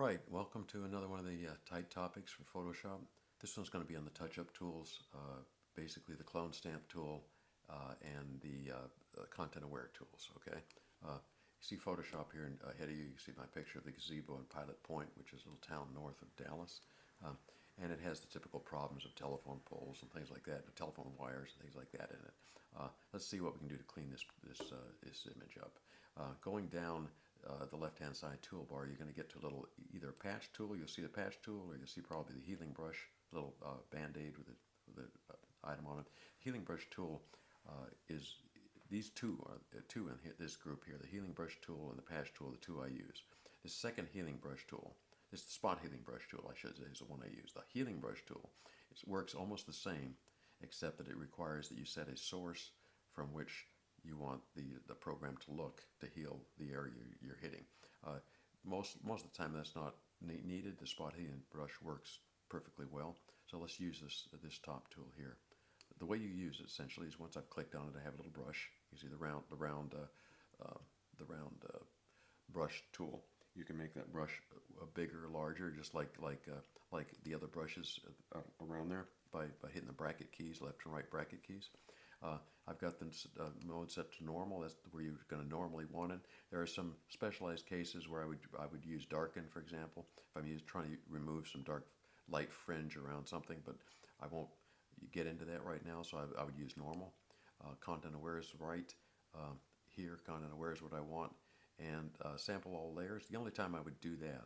Alright, welcome to another one of the tight topics for Photoshop. This one's going to be on the TouchUp tools, basically the clone stamp tool and the content aware tools. Okay, you see Photoshop here ahead of you. You see my picture of the gazebo in Pilot Point, which is a little town north of Dallas, and it has the typical problems of telephone poles and things like that, the telephone wires and things like that in it. Let's see what we can do to clean this image up. Going down the left-hand side toolbar, you're going to get to a little either patch tool. You'll see the patch tool, or you'll see probably the healing brush, little band-aid with a item on it. Healing brush tool is these two are two in this group here. The healing brush tool and the patch tool, the two I use. The second healing brush tool, this is the spot healing brush tool, I should say, is the one I use. The healing brush tool, it works almost the same, except that it requires that you set a source from which you want the program to look to heal the area you're hitting. Most of the time that's not needed. The spot healing brush works perfectly well. So let's use this top tool here. The way you use it essentially is once I've clicked on it, I have a little brush. You see the round brush tool. You can make that brush bigger or larger, just like the other brushes around there by hitting the bracket keys, left and right bracket keys. I've got the mode set to normal. That's where you're going to normally want it. There are some specialized cases where I would use darken, for example, if I'm trying to remove some dark light fringe around something, but I won't get into that right now, so I would use normal. Content aware is right here. Content aware is what I want, and sample all layers. The only time I would do that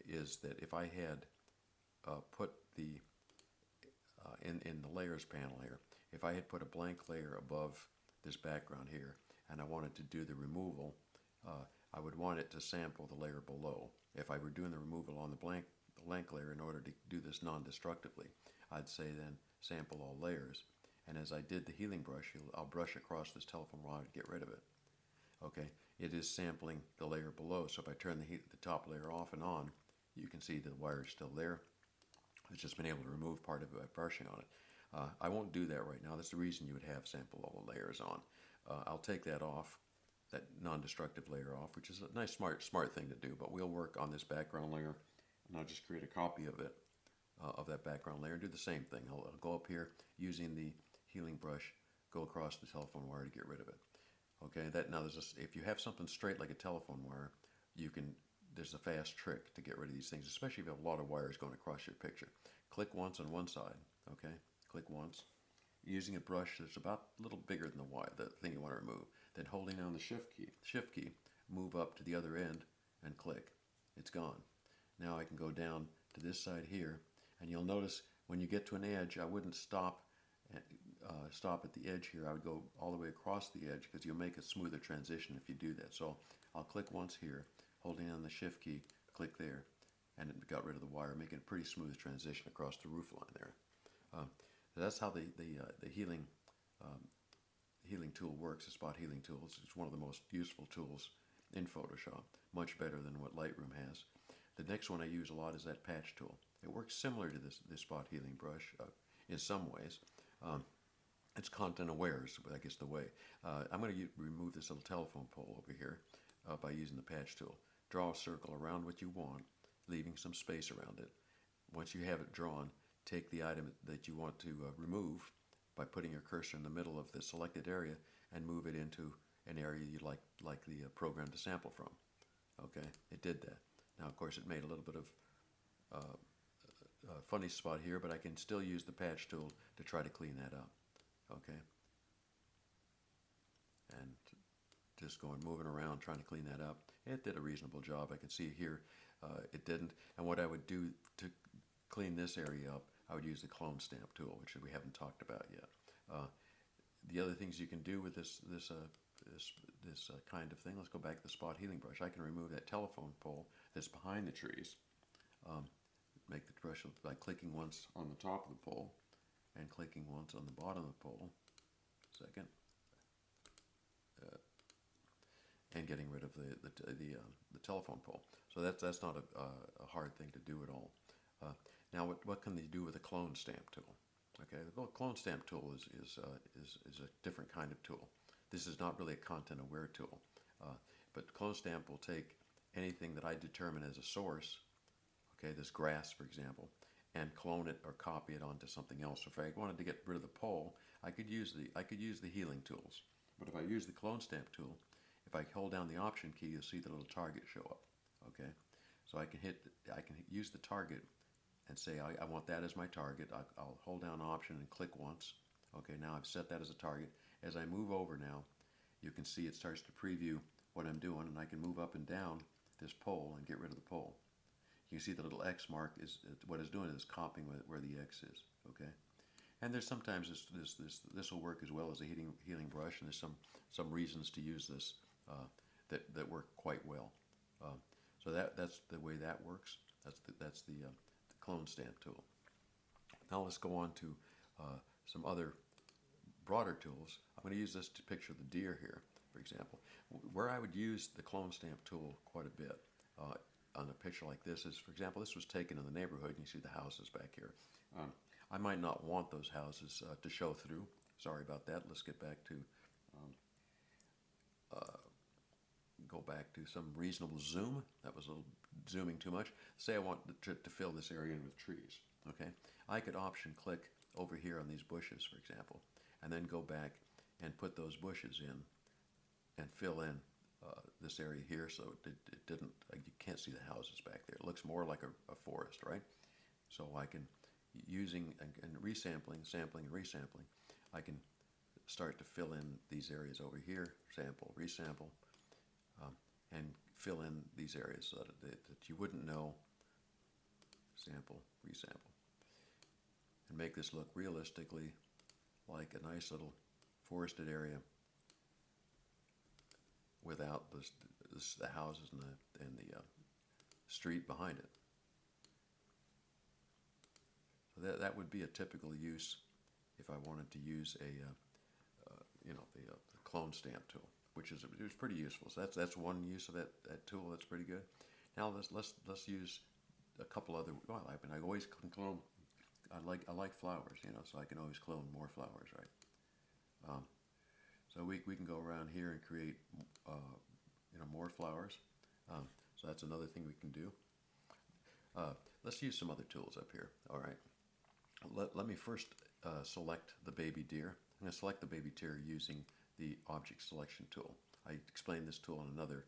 is that if I had put the in the layers panel here, if I had put a blank layer above this background here and I wanted to do the removal, I would want it to sample the layer below. If I were doing the removal on the blank layer in order to do this non-destructively, I'd say then sample all layers. And as I did the healing brush, I'll brush across this telephone wire to get rid of it. Okay, it is sampling the layer below, so if I turn the top layer off and on, you can see the wire is still there. It's just been able to remove part of it by brushing on it. I won't do that right now. That's the reason you would have sample all the layers on. I'll take that off, that non-destructive layer off, which is a nice, smart thing to do. But we'll work on this background layer, and I'll just create a copy of it, of that background layer, and do the same thing. I'll go up here using the healing brush, go across the telephone wire to get rid of it. Okay. Now if you have something straight like a telephone wire, there's a fast trick to get rid of these things, especially if you have a lot of wires going across your picture. Click once on one side. Okay. Click once, using a brush that's about a little bigger than the thing you want to remove. Then holding down the shift key, move up to the other end and click. It's gone. Now I can go down to this side here, and you'll notice when you get to an edge, I wouldn't stop at the edge here. I would go all the way across the edge because you'll make a smoother transition if you do that. So I'll click once here, holding down the shift key, click there, and it got rid of the wire, making a pretty smooth transition across the roof line there. That's how the healing tool works. The spot healing tool is one of the most useful tools in Photoshop, much better than what Lightroom has. The next one I use a lot is that patch tool. It works similar to this spot healing brush in some ways. It's content aware is, I guess, the way. I'm going to remove this little telephone pole over here by using the patch tool. Draw a circle around what you want, leaving some space around it. Once you have it drawn, take the item that you want to remove by putting your cursor in the middle of the selected area and move it into an area you'd like the program to sample from. Okay, it did that. Now, of course, it made a little bit of a funny spot here, but I can still use the patch tool to try to clean that up. Okay, and just moving around trying to clean that up. It did a reasonable job. I can see here it didn't. And what I would do to clean this area up, I would use the clone stamp tool, which we haven't talked about yet. The other things you can do with this kind of thing, let's go back to the spot healing brush. I can remove that telephone pole that's behind the trees. Make the brush by clicking once on the top of the pole and clicking once on the bottom of the pole. Second. And getting rid of the telephone pole. So that's not a hard thing to do at all. Now, what can they do with a clone stamp tool? Okay, the clone stamp tool is a different kind of tool. This is not really a content aware tool, but clone stamp will take anything that I determine as a source, okay, this grass, for example, and clone it or copy it onto something else. If I wanted to get rid of the pole, I could use the healing tools. But if I use the clone stamp tool, if I hold down the Option key, you'll see the little target show up. Okay, so I can use the target and say I want that as my target. I'll hold down Option and click once. Okay, now I've set that as a target. As I move over now, you can see it starts to preview what I'm doing, and I can move up and down this pole and get rid of the pole. You see the little X mark is what it's doing is copying where the X is. Okay, and there's sometimes this will work as well as a healing brush, and there's some reasons to use this that work quite well. So that's the way that works. That's the clone stamp tool. Now let's go on to some other broader tools. I'm going to use this to picture the deer here, for example. Where I would use the clone stamp tool quite a bit on a picture like this is, for example, this was taken in the neighborhood, and you see the houses back here. I might not want those houses to show through. Sorry about that. Let's get back to go back to some reasonable zoom. That was a little zooming too much. Say I want to fill this area in with trees. Okay, I could Option click over here on these bushes, for example, and then go back and put those bushes in and fill in this area here, so it didn't, you can't see the houses back there. It looks more like a forest, right? So I can, using and resampling, sampling and resampling, I can start to fill in these areas over here, sample, resample, and fill in these areas so that you wouldn't know, sample, resample, and make this look realistically like a nice little forested area without the houses and the street behind it. So that would be a typical use if I wanted to use the clone stamp tool, which is pretty useful. So that's one use of that tool that's pretty good. Now let's use a couple other. Well, I always can clone. I like flowers, so I can always clone more flowers, right? So we can go around here and create more flowers. So that's another thing we can do. Let's use some other tools up here. All right. Let me first select the baby deer. I'm going to select the baby deer using the object selection tool. I explained this tool in another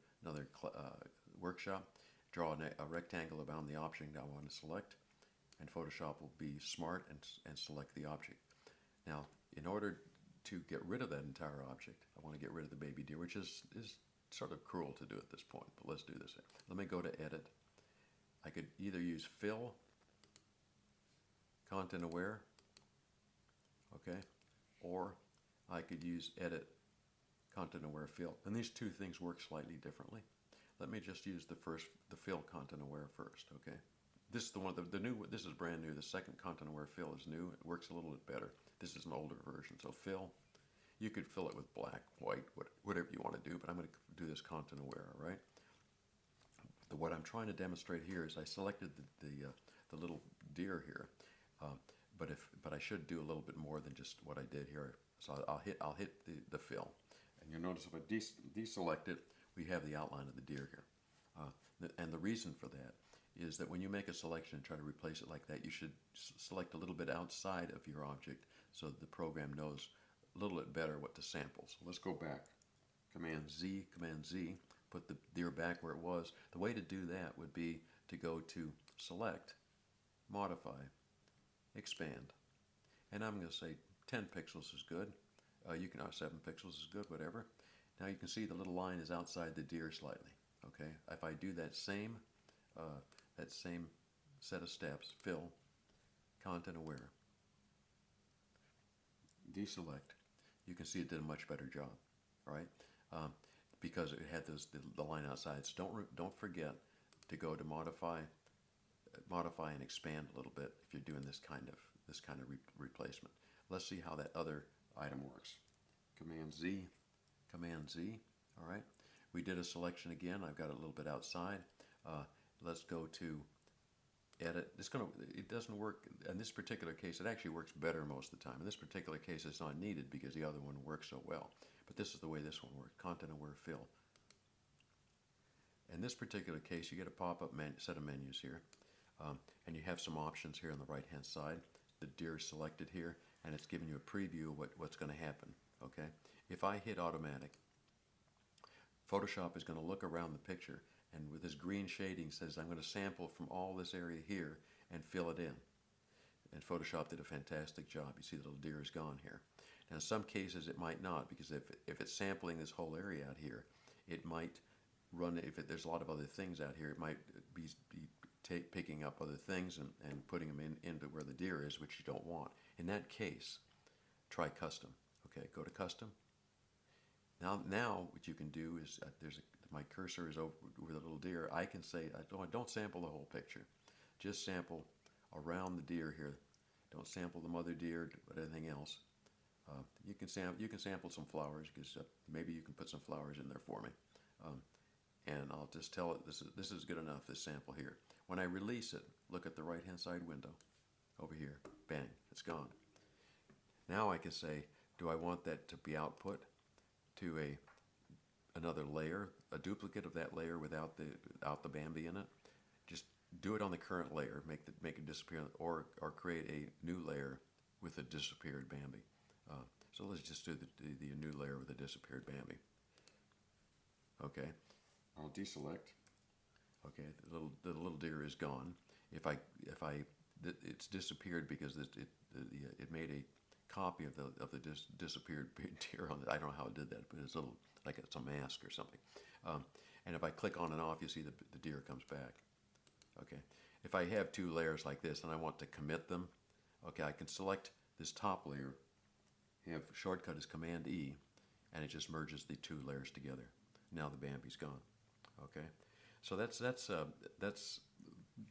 workshop. Draw a rectangle around the object I want to select, and Photoshop will be smart and select the object. Now, in order to get rid of that entire object, I want to get rid of the baby deer, which is sort of cruel to do at this point, but let's do this. Let me go to Edit. I could either use Fill, Content Aware, okay, or I could use Edit, Content Aware, Fill. And these two things work slightly differently. Let me just use the Fill Content Aware first, okay. This is the one, the new. This is brand new. The second Content Aware Fill is new. It works a little bit better. This is an older version. So Fill, you could fill it with black, white, whatever you want to do. But I'm going to do this Content Aware. All right. What I'm trying to demonstrate here is I selected the little deer here, but I should do a little bit more than just what I did here. So I'll hit the Fill, and you'll notice if I deselect it, we have the outline of the deer here. And the reason for that is that when you make a selection and try to replace it like that, you should select a little bit outside of your object so that the program knows a little bit better what to sample. So let's go back. Command Z, put the deer back where it was. The way to do that would be to go to Select, Modify, Expand. And I'm going to say 10 pixels is good. You can, 7 pixels is good, whatever. Now you can see the little line is outside the deer slightly. Okay, if I do that same set of steps, Fill, Content Aware, deselect, you can see it did a much better job, right? Because it had the line outside. So don't forget to go to modify and expand a little bit if you're doing this kind of replacement. Let's see how that other item works. Command Z. All right. We did a selection again. I've got it a little bit outside. Let's go to Edit. It doesn't work in this particular case. It actually works better most of the time. In this particular case, it's not needed because the other one works so well. But this is the way this one works. Content Aware Fill. In this particular case, you get a pop-up set of menus here, and you have some options here on the right-hand side. The deer is selected here, and it's giving you a preview of what's going to happen. Okay, if I hit automatic, Photoshop is going to look around the picture, and with this green shading says I'm going to sample from all this area here and fill it in. And Photoshop did a fantastic job. You see the little deer is gone here. Now in some cases it might not, because if it's sampling this whole area out here, it might run, there's a lot of other things out here, it might be picking up other things and putting them into where the deer is, which you don't want. In that case, try custom. Okay, go to custom. Now what you can do is, my cursor is over where the little deer. I can say, don't sample the whole picture. Just sample around the deer here. Don't sample the mother deer, but anything else. You can sample some flowers, because maybe you can put some flowers in there for me. And I'll just tell it this is good enough, this sample here. When I release it, look at the right hand side window over here. Bang, it's gone. Now I can say, do I want that to be output to another layer, a duplicate of that layer without the Bambi in it? Just do it on the current layer, make it disappear, or create a new layer with a disappeared Bambi. So let's just do the new layer with a disappeared Bambi. Okay, I'll deselect. Okay, the little deer is gone. It's disappeared because it made a copy of the disappeared deer on it. I don't know how it did that, but it's a little like it's a mask or something. And if I click on and off, you see the deer comes back. Okay, if I have two layers like this and I want to commit them, okay, I can select this top layer. Have shortcut is Command E, and it just merges the two layers together. Now the Bambi's gone. Okay, so that's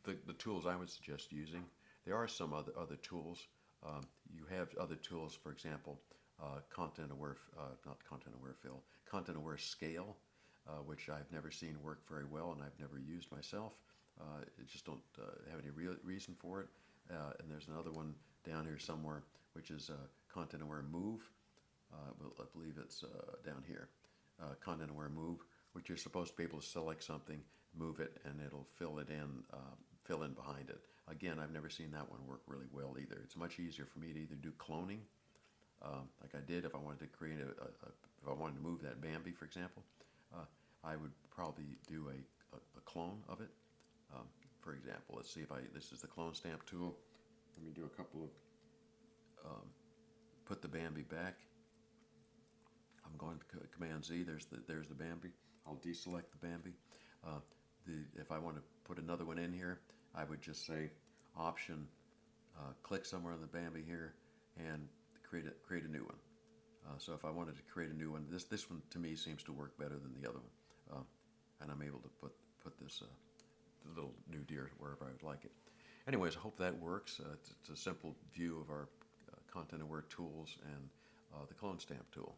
the tools I would suggest using. There are some other tools. You have other tools, for example, content aware fill, content aware scale, which I've never seen work very well, and I've never used myself. I just don't have any real reason for it. And there's another one down here somewhere, which is content aware move. I believe it's down here. Content aware move, which you're supposed to be able to select something, move it, and it'll fill in behind it. Again, I've never seen that one work really well either. It's much easier for me to either do cloning, like I did if I wanted to create if I wanted to move that Bambi, for example. I would probably do a clone of it. For example, let's see if this is the clone stamp tool. Let me do a couple of, put the Bambi back. I'm going to Command Z. There's the Bambi. I'll deselect the Bambi. If I want to put another one in here, I would just say Option, click somewhere on the Bambi here, and create a new one. So if I wanted to create a new one, this one to me seems to work better than the other one, and I'm able to put this little new deer wherever I would like it. Anyways, I hope that works. It's a simple view of our content aware tools and the clone stamp tool.